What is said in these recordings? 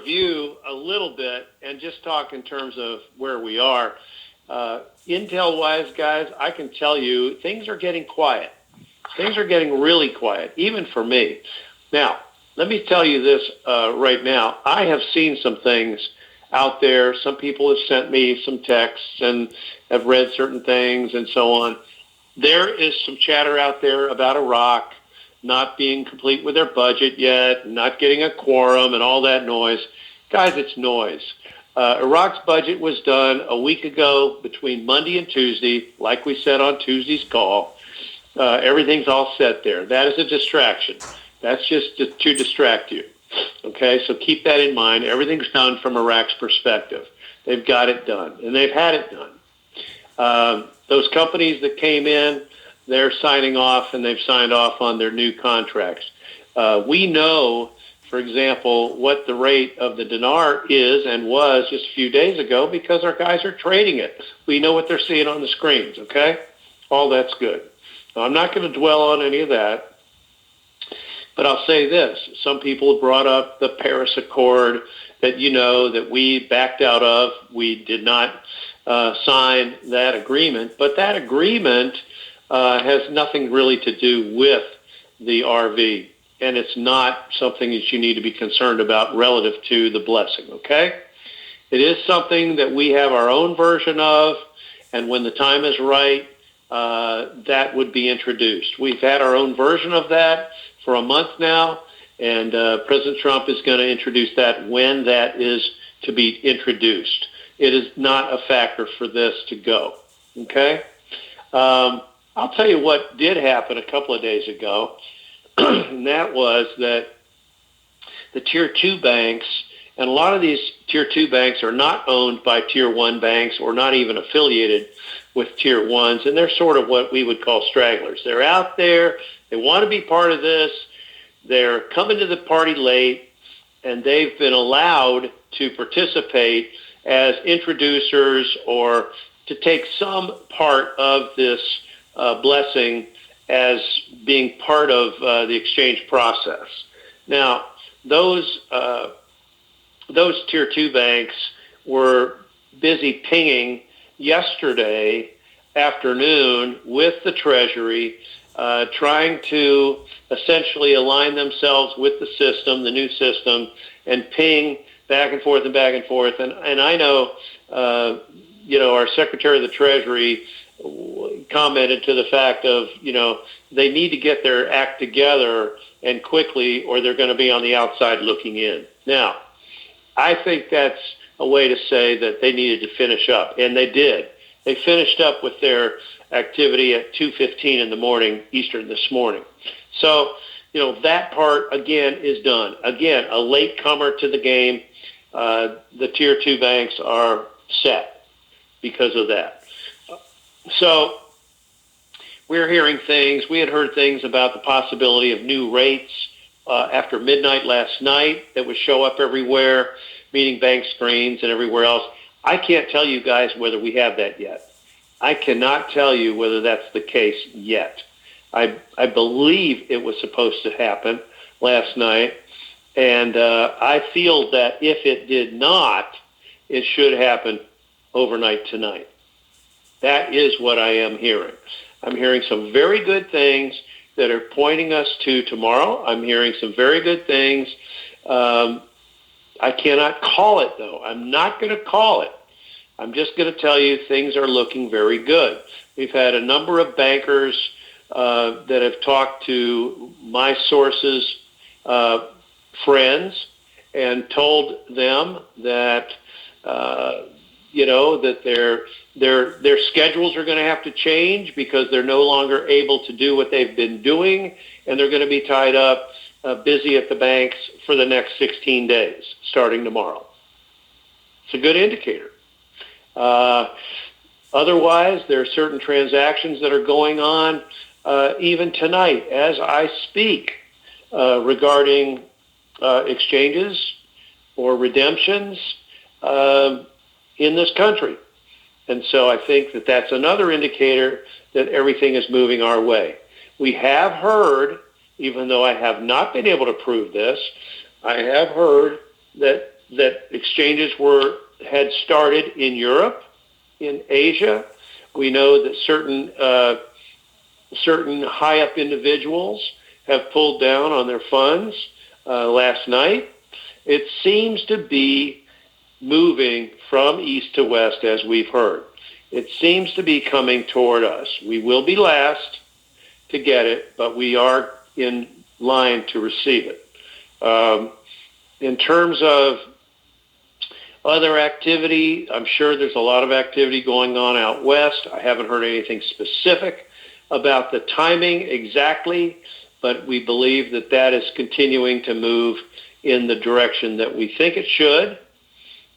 review a little bit and just talk in terms of where we are. Intel-wise, guys, I can tell you things are getting quiet. Things are getting really quiet, even for me. Now, let me tell you this right now. I have seen some things out there. Some people have sent me some texts and have read certain things and so on. There is some chatter out there about Iraq not being complete with their budget yet, not getting a quorum and all that noise. Guys, it's noise. Iraq's budget was done a week ago between Monday and Tuesday, like we said on Tuesday's call. Everything's all set there. That is a distraction. That's just to distract you. Okay, so keep that in mind. Everything's done from Iraq's perspective. They've got it done, and they've had it done. Those companies that came in, they're signing off, and they've signed off on their new contracts. We know, for example, what the rate of the dinar is and was just a few days ago because our guys are trading it. We know what they're seeing on the screens, okay? All that's good. Now, I'm not going to dwell on any of that, but I'll say this. Some people have brought up the Paris Accord that that we backed out of. We did not sign that agreement, but that agreement has nothing really to do with the RV, and it's not something that you need to be concerned about relative to the blessing, okay? It is something that we have our own version of, and when the time is right, that would be introduced. We've had our own version of that for a month now, and President Trump is going to introduce that when that is to be introduced. It is not a factor for this to go, okay? I'll tell you what did happen a couple of days ago, and that was that the Tier 2 banks, and a lot of these Tier 2 banks are not owned by Tier 1 banks or not even affiliated with Tier 1s, and they're sort of what we would call stragglers. They're out there. They want to be part of this. They're coming to the party late, and they've been allowed to participate as introducers or to take some part of this blessing as being part of the exchange process. Now, those Tier 2 banks were busy pinging yesterday afternoon with the Treasury, trying to essentially align themselves with the system, the new system, and ping back and forth and back and forth. And I know, our Secretary of the Treasury commented to the fact of, they need to get their act together and quickly, or they're going to be on the outside looking in. Now, I think that's a way to say that they needed to finish up, and they did. They finished up with their activity at 2:15 in the morning Eastern this morning. So, that part, again, is done. Again, a latecomer to the game. The Tier 2 banks are set because of that. So we're hearing things. We had heard things about the possibility of new rates after midnight last night that would show up everywhere, meaning bank screens and everywhere else. I can't tell you guys whether we have that yet. I cannot tell you whether that's the case yet. I believe it was supposed to happen last night, and I feel that if it did not, it should happen overnight tonight. That is what I am hearing. I'm hearing some very good things that are pointing us to tomorrow. I'm hearing some very good things. I cannot call it, though. I'm not going to call it. I'm just going to tell you things are looking very good. We've had a number of bankers that have talked to my sources' friends and told them that that their schedules are going to have to change because they're no longer able to do what they've been doing, and they're going to be tied up busy at the banks for the next 16 days, starting tomorrow. It's a good indicator. Otherwise, there are certain transactions that are going on even tonight as I speak regarding exchanges or redemptions in this country. And so I think that that's another indicator that everything is moving our way. We have heard, even though I have not been able to prove this, I have heard that that exchanges had started in Europe, in Asia. We know that certain high-up individuals have pulled down on their funds last night. It seems to be moving from east to west, as we've heard. It seems to be coming toward us. We will be last to get it, but we are in line to receive it. In terms of other activity, I'm sure there's a lot of activity going on out west. I haven't heard anything specific about the timing exactly, but we believe that that is continuing to move in the direction that we think it should.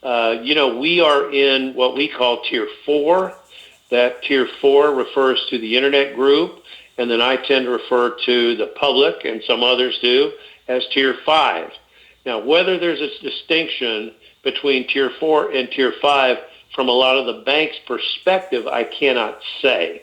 We are in what we call Tier 4. That Tier 4 refers to the Internet group, and then I tend to refer to the public, and some others do, as Tier 5. Now, whether there's a distinction between Tier 4 and Tier 5 from a lot of the bank's perspective, I cannot say.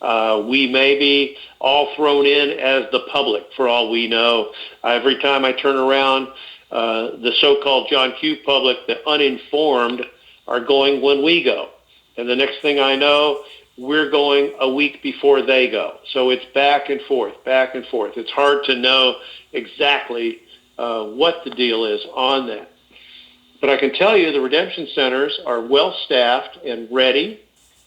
We may be all thrown in as the public, for all we know. Every time I turn around, the so-called John Q. public, the uninformed, are going when we go. And the next thing I know, we're going a week before they go. So it's back and forth, back and forth. It's hard to know exactly what the deal is on that. But I can tell you the redemption centers are well-staffed and ready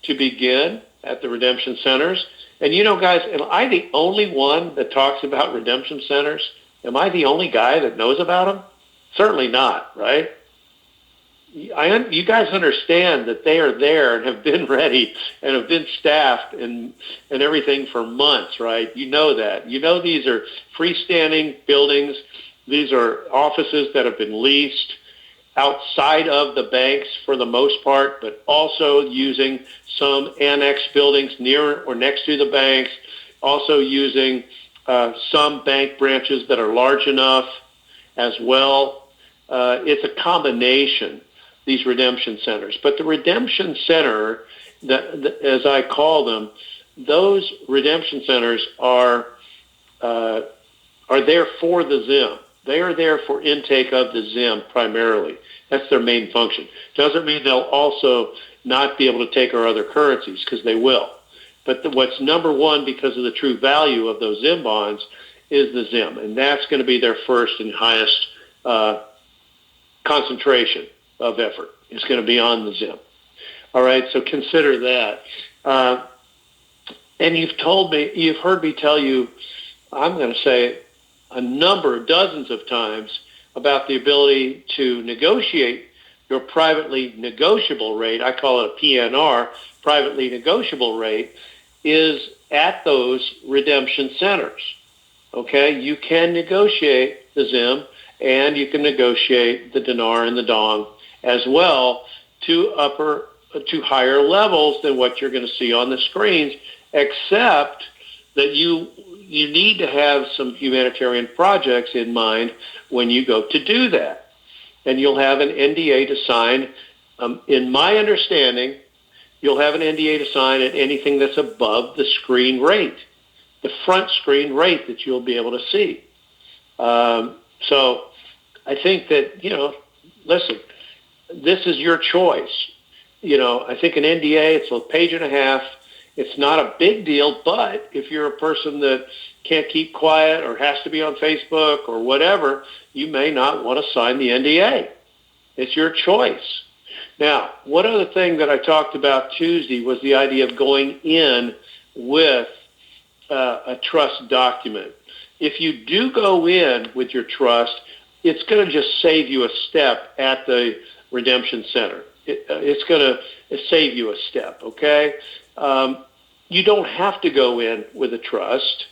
to begin at the redemption centers. And guys, am I the only one that talks about redemption centers? Am I the only guy that knows about them? Certainly not, right? You guys understand that they are there and have been ready and have been staffed and everything for months, right? You know that. You know these are freestanding buildings. These are offices that have been leased outside of the banks for the most part, but also using some annex buildings near or next to the banks, also using some bank branches that are large enough as well. It's a combination, these redemption centers. But the redemption center, as I call them, those redemption centers are there for the ZIM. They are there for intake of the ZIM primarily. That's their main function. Doesn't mean they'll also not be able to take our other currencies, because they will. But what's number one, because of the true value of those ZIM bonds, is the ZIM. And that's going to be their first and highest concentration of effort. It's going to be on the ZIM. All right, so consider that. And you've heard me tell you, I'm going to say dozens of times, about the ability to negotiate your privately negotiable rate. I call it a PNR, privately negotiable rate, is at those redemption centers. Okay, you can negotiate the ZIM, and you can negotiate the dinar and the dong as well to higher levels than what you're going to see on the screens, except that you need to have some humanitarian projects in mind when you go to do that. And you'll have an NDA to sign. In my understanding, you'll have an NDA to sign at anything that's above the screen rate, the front screen rate that you'll be able to see. So I think that, listen, this is your choice. I think an NDA, it's a page and a half. It's not a big deal, but if you're a person that can't keep quiet or has to be on Facebook or whatever, you may not want to sign the NDA. It's your choice. Now, one other thing that I talked about Tuesday was the idea of going in with a trust document. If you do go in with your trust, it's going to just save you a step at the redemption center. It's going to save you a step, okay? You don't have to go in with a trust.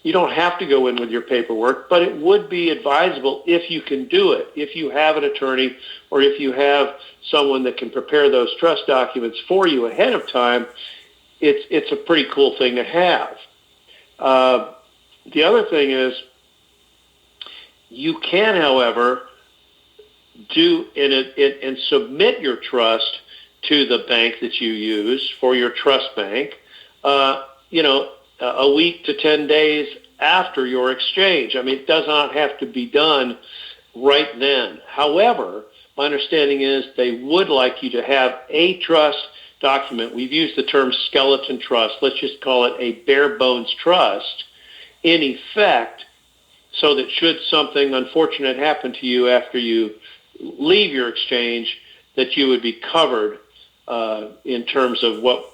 You don't have to go in with your paperwork, but it would be advisable if you can do it, if you have an attorney or if you have someone that can prepare those trust documents for you ahead of time. It's a pretty cool thing to have. The other thing is you can, however, do and submit your trust to the bank that you use for your trust bank, a week to 10 days after your exchange. I mean, it does not have to be done right then. However, my understanding is they would like you to have a trust document. We've used the term skeleton trust. Let's just call it a bare bones trust in effect, so that should something unfortunate happen to you after you leave your exchange, that you would be covered in terms of what,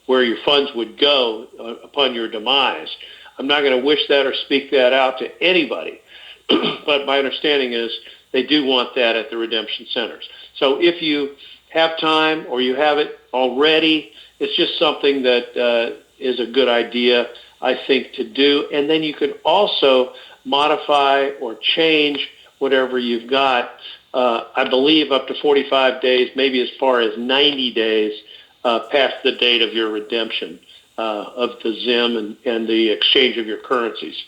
where your funds would go upon your demise. I'm not going to wish that or speak that out to anybody, but my understanding is they do want that at the redemption centers. So if you have time or you have it already, it's just something that is a good idea, I think, to do. And then you can also modify or change whatever you've got, I believe up to 45 days, maybe as far as 90 days past the date of your redemption of the ZIM and the exchange of your currencies.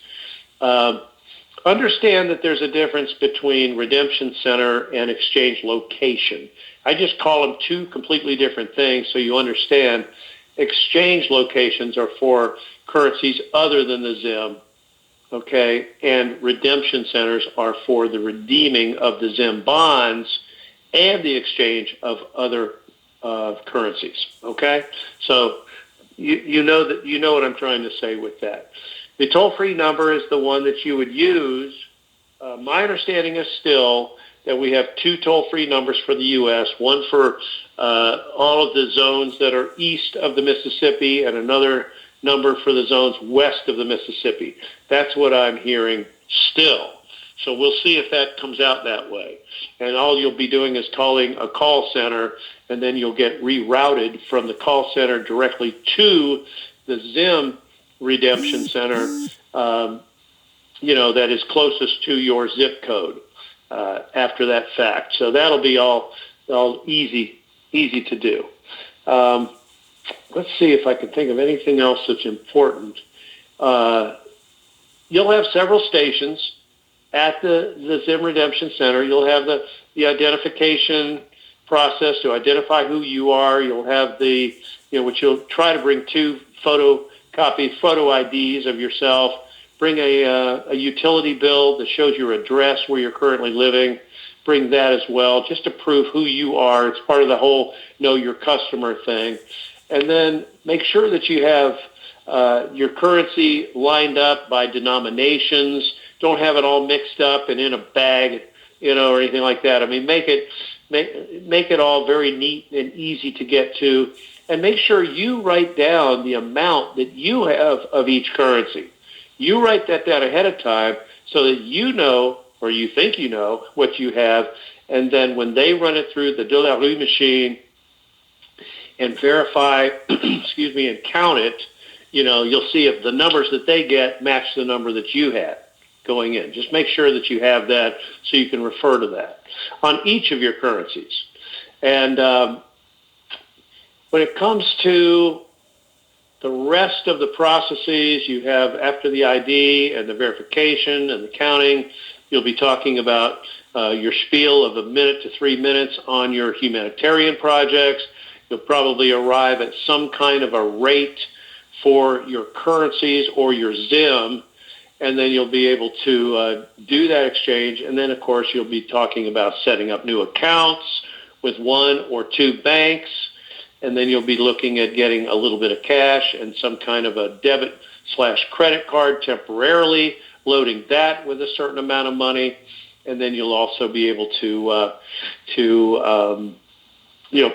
Understand that there's a difference between redemption center and exchange location. I just call them two completely different things so you understand. Exchange locations are for currencies other than the ZIM, okay, and redemption centers are for the redeeming of the ZIM bonds and the exchange of other currencies, okay? So you know what I'm trying to say with that. The toll-free number is the one that you would use. My understanding is still that we have two toll-free numbers for the U.S., one for all of the zones that are east of the Mississippi and another number for the zones west of the Mississippi. That's what I'm hearing still. So we'll see if that comes out that way. And all you'll be doing is calling a call center, and then you'll get rerouted from the call center directly to the ZIM redemption center, that is closest to your zip code after that fact. So that'll be all easy to do. Let's see if I can think of anything else that's important. You'll have several stations at the ZIM Redemption Center. You'll have the identification process to identify who you are. You'll have which you'll try to bring two photo IDs of yourself. Bring a utility bill that shows your address where you're currently living. Bring that as well, just to prove who you are. It's part of the whole know your customer thing. And then make sure that you have your currency lined up by denominations. Don't have it all mixed up and in a bag, or anything like that. I mean, make it all very neat and easy to get to. And make sure you write down the amount that you have of each currency. You write that down ahead of time so that you know, or you think you know, what you have. And then when they run it through the de la rue machine and verify, and count it, you'll see if the numbers that they get match the number that you had going in. Just make sure that you have that so you can refer to that on each of your currencies. And when it comes to the rest of the processes you have after the ID and the verification and the counting, you'll be talking about your spiel of 1 minute to 3 minutes on your humanitarian projects. You'll probably arrive at some kind of a rate for your currencies or your ZIM, and then you'll be able to do that exchange. And then, of course, you'll be talking about setting up new accounts with one or two banks, and then you'll be looking at getting a little bit of cash and some kind of a debit/credit card temporarily, loading that with a certain amount of money, and then you'll also be able to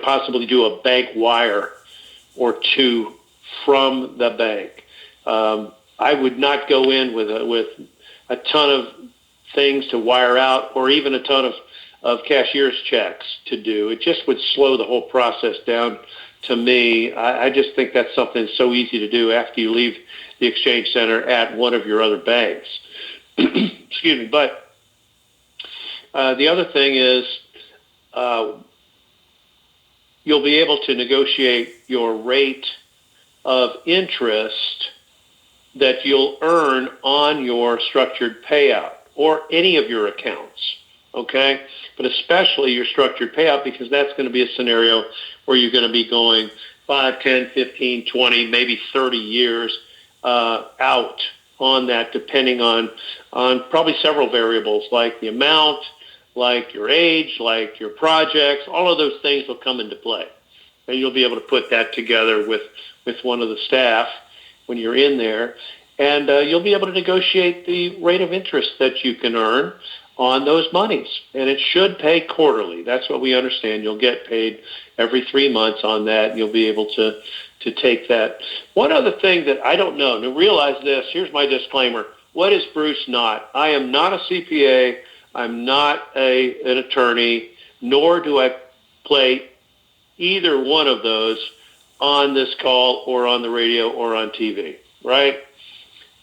possibly do a bank wire or two from the bank. I would not go in with a ton of things to wire out or even a ton of cashier's checks to do. It just would slow the whole process down to me. I just think that's something so easy to do after you leave the exchange center at one of your other banks. Excuse me. But the other thing is you'll be able to negotiate your rate of interest that you'll earn on your structured payout or any of your accounts, okay? But especially your structured payout, because that's going to be a scenario where you're going to be going 5, 10, 15, 20, maybe 30 years out on that, depending on probably several variables like the amount, like your age, like your projects. All of those things will come into play. And you'll be able to put that together with one of the staff when you're in there. And you'll be able to negotiate the rate of interest that you can earn on those monies. And it should pay quarterly. That's what we understand. You'll get paid every 3 months on that. You'll be able to take that. One other thing that I don't know, now realize this, here's my disclaimer. What is Bruce not? I am not a CPA. I'm not an attorney, nor do I play either one of those on this call or on the radio or on TV, right?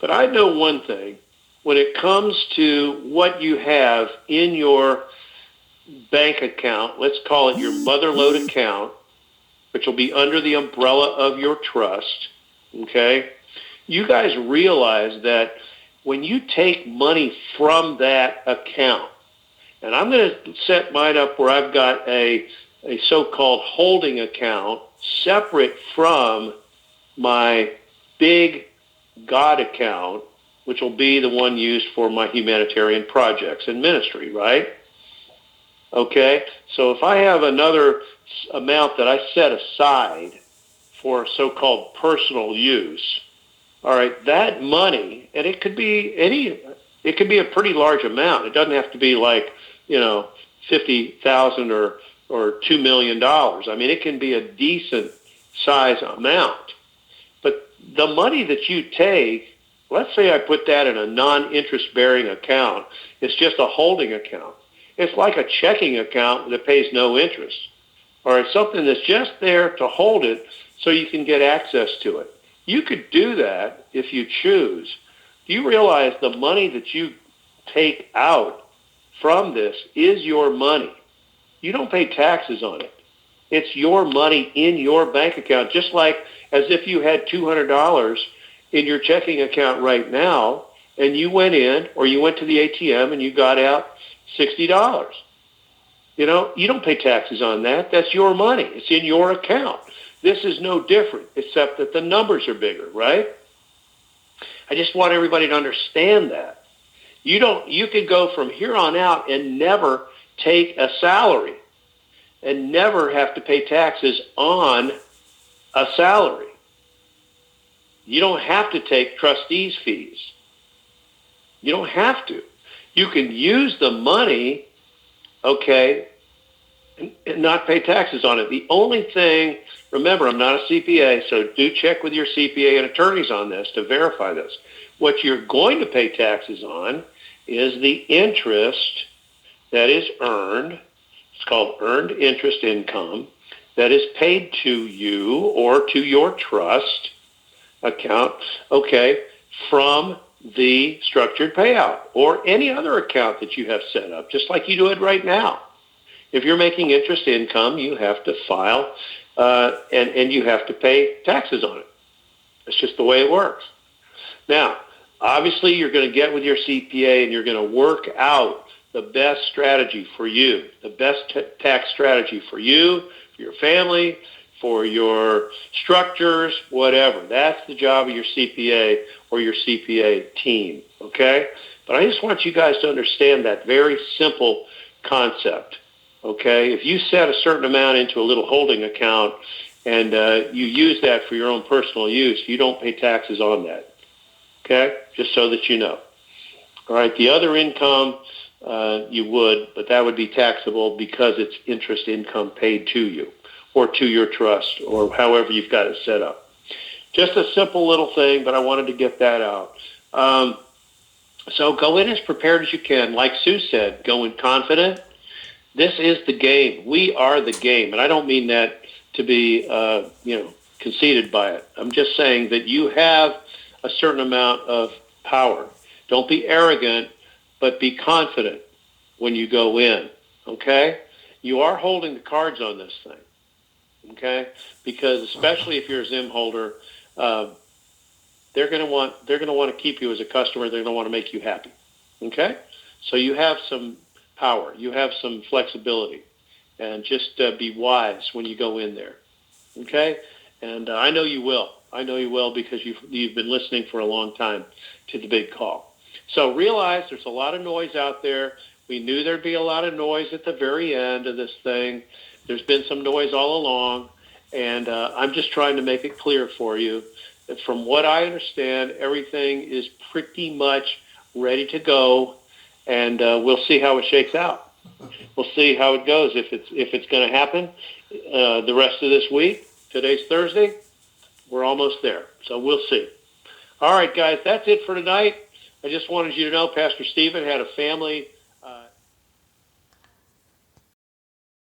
But I know one thing. When it comes to what you have in your bank account, let's call it your motherlode account, which will be under the umbrella of your trust, okay? You guys realize that when you take money from that account, and I'm going to set mine up where I've got a so-called holding account separate from my big God account, which will be the one used for my humanitarian projects and ministry, right? Okay, so if I have another amount that I set aside for so-called personal use, all right, that money, and it could be a pretty large amount. It doesn't have to be like, $50,000 or $2 million. I mean, it can be a decent size amount. But the money that you take, let's say I put that in a non-interest bearing account. It's just a holding account. It's like a checking account that pays no interest. Or it's something that's just there to hold it so you can get access to it. You could do that if you choose. Do you realize the money that you take out from this is your money? You don't pay taxes on it. It's your money in your bank account, just like as if you had $200 in your checking account right now, and you went in or you went to the ATM and you got out $60. You don't pay taxes on that. That's your money. It's in your account. This is no different, except that the numbers are bigger, right? I just want everybody to understand that. You could go from here on out and never take a salary and never have to pay taxes on a salary. You don't have to take trustees' fees. You don't have to. You can use the money, okay, and not pay taxes on it. The only thing, remember, I'm not a CPA, so do check with your CPA and attorneys on this to verify this. What you're going to pay taxes on is the interest that is earned. It's called earned interest income that is paid to you or to your trust account, okay, from the structured payout or any other account that you have set up, just like you do it right now. If you're making interest income, you have to file and you have to pay taxes on it. That's just the way it works. Now, obviously, you're going to get with your CPA and you're going to work out the best strategy for you, the best tax strategy for you, for your family, for your structures, whatever. That's the job of your CPA or your CPA team, okay? But I just want you guys to understand that very simple concept, okay? If you set a certain amount into a little holding account and you use that for your own personal use, you don't pay taxes on that, okay? Just so that you know. All right, the other income, you would, but that would be taxable because it's interest income paid to you or to your trust or however you've got it set up. Just a simple little thing, but I wanted to get that out. So go in as prepared as you can. Like Sue said, go in confident. This is the game. We are the game. And I don't mean that to be, conceited by it. I'm just saying that you have a certain amount of power. Don't be arrogant, but be confident when you go in, okay? You are holding the cards on this thing, okay? Because especially if you're a Zim holder, they're going to want to keep you as a customer. They're going to want to make you happy, okay? So you have some power. You have some flexibility. And just be wise when you go in there, okay? And I know you will. I know you will because you've been listening for a long time to the big call. So realize there's a lot of noise out there. We knew there'd be a lot of noise at the very end of this thing. There's been some noise all along, and I'm just trying to make it clear for you that from what I understand, everything is pretty much ready to go, and we'll see how it shakes out. We'll see how it goes. If it's going to happen the rest of this week. Today's Thursday. We're almost there, so we'll see. All right, guys, that's it for tonight. I just wanted you to know Pastor Stephen had a family